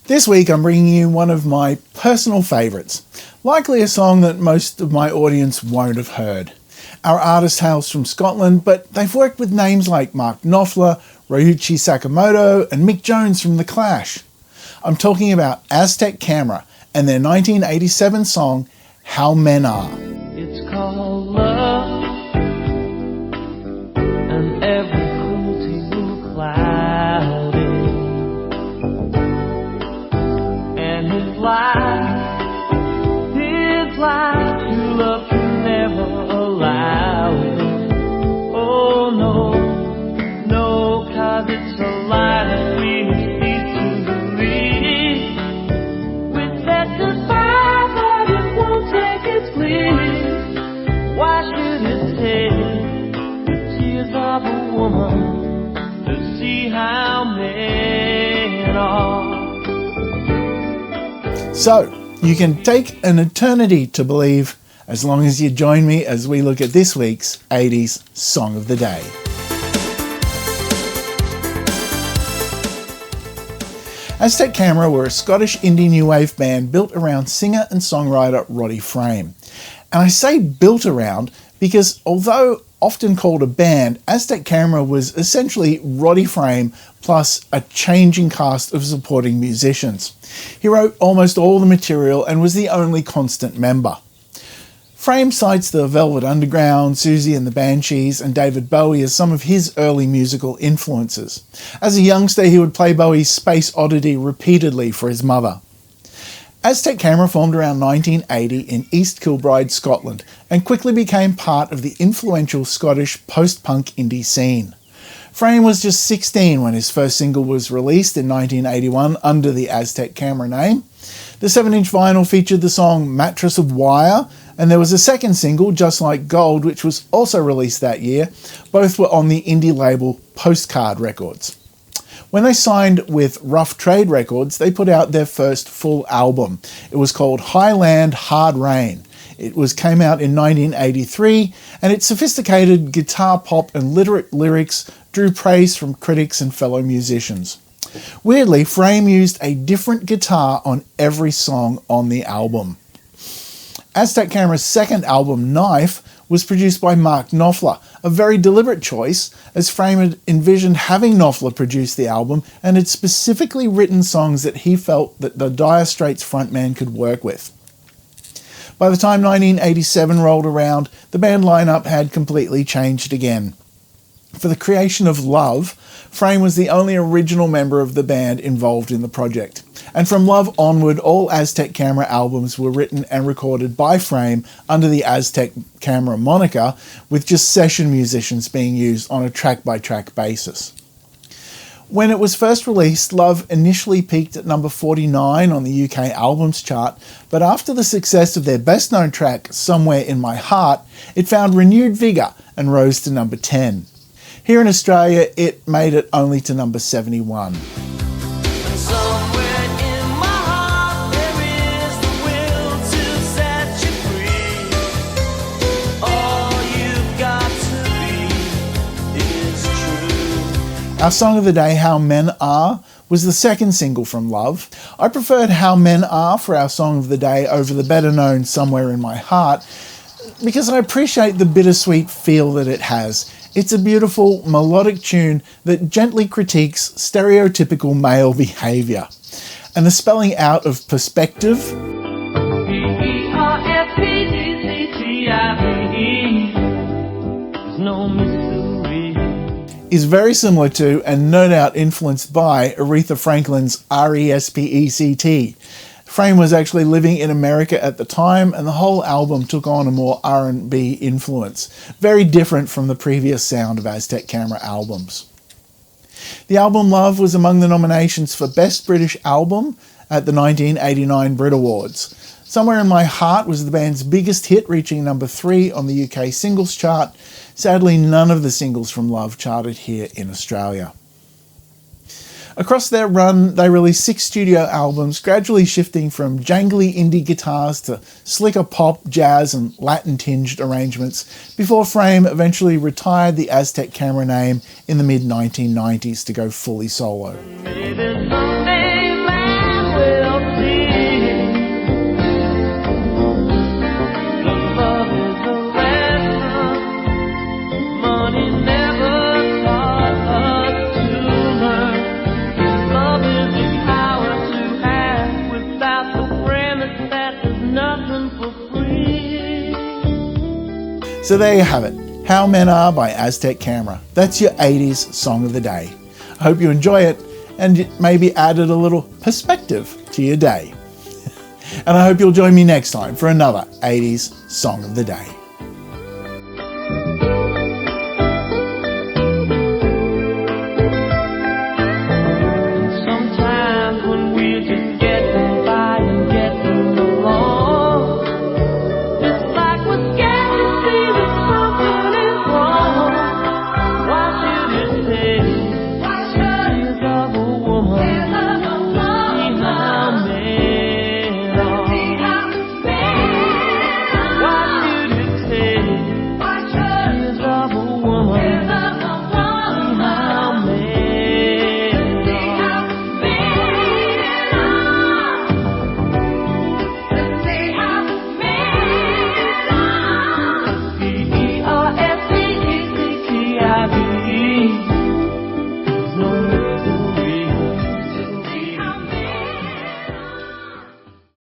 This week I'm bringing you one of my personal favourites, likely a song that most of my audience won't have heard. Our artist hails from Scotland, but they've worked with names like Mark Knopfler, Ryuichi Sakamoto and Mick Jones from The Clash. I'm talking about Aztec Camera and their 1987 song, How Men Are. It's called love, and every cruelty will cloud it. And his life, true love can never allow it. Oh no, no, 'cause it's a lie that we need to believe. We said goodbye, but it won't take its leave. Why should it take the tears of a woman to see how men are? So, you can take an eternity to believe as long as you join me as we look at this week's 80s Song of the Day. Aztec Camera were a Scottish indie new wave band built around singer and songwriter Roddy Frame. And I say built around because although often called a band, Aztec Camera was essentially Roddy Frame plus a changing cast of supporting musicians. He wrote almost all the material and was the only constant member. Frame cites the Velvet Underground, Siouxsie and The Banshees and David Bowie as some of his early musical influences. As a youngster, he would play Bowie's Space Oddity repeatedly for his mother. Aztec Camera formed around 1980 in East Kilbride, Scotland, and quickly became part of the influential Scottish post-punk indie scene. Frame was just 16 when his first single was released in 1981 under the Aztec Camera name. The 7-inch vinyl featured the song Mattress of Wire, and there was a second single, Just Like Gold, which was also released that year. Both were on the indie label Postcard Records. When they signed with Rough Trade Records, they put out their first full album. It was called Highland Hard Rain. It came out in 1983, and its sophisticated guitar pop and literate lyrics drew praise from critics and fellow musicians. Weirdly, Frame used a different guitar on every song on the album. Aztec Camera's second album, Knife, was produced by Mark Knopfler, a very deliberate choice, as Frame had envisioned having Knopfler produce the album and had specifically written songs that he felt that the Dire Straits frontman could work with. By the time 1987 rolled around, the band lineup had completely changed again. For the creation of Love, Frame was the only original member of the band involved in the project. And from Love onward, all Aztec Camera albums were written and recorded by Frame under the Aztec Camera moniker, with just session musicians being used on a track-by-track basis. When it was first released, Love initially peaked at number 49 on the UK albums chart, but after the success of their best-known track, Somewhere in My Heart, it found renewed vigour and rose to number 10. Here in Australia, it made it only to number 71. Our song of the day, How Men Are, was the second single from Love. I preferred How Men Are for our song of the day over the better-known Somewhere in My Heart because I appreciate the bittersweet feel that it has. It's a beautiful, melodic tune that gently critiques stereotypical male behaviour. And the spelling out of perspective is very similar to, and no doubt influenced by, Aretha Franklin's R-E-S-P-E-C-T. Frame was actually living in America at the time, and the whole album took on a more R&B influence, very different from the previous sound of Aztec Camera albums. The album Love was among the nominations for Best British Album at the 1989 Brit Awards. Somewhere in My Heart was the band's biggest hit, reaching number 3 on the UK singles chart. Sadly, none of the singles from Love charted here in Australia. Across their run, they released 6 studio albums, gradually shifting from jangly indie guitars to slicker pop, jazz and Latin-tinged arrangements, before Frame eventually retired the Aztec Camera name in the mid-1990s to go fully solo. Maybe someday man So there you have it. How Men Are by Aztec Camera. That's your 80s song of the day. I hope you enjoy it and it maybe added a little perspective to your day. And I hope you'll join me next time for another 80s song of the day.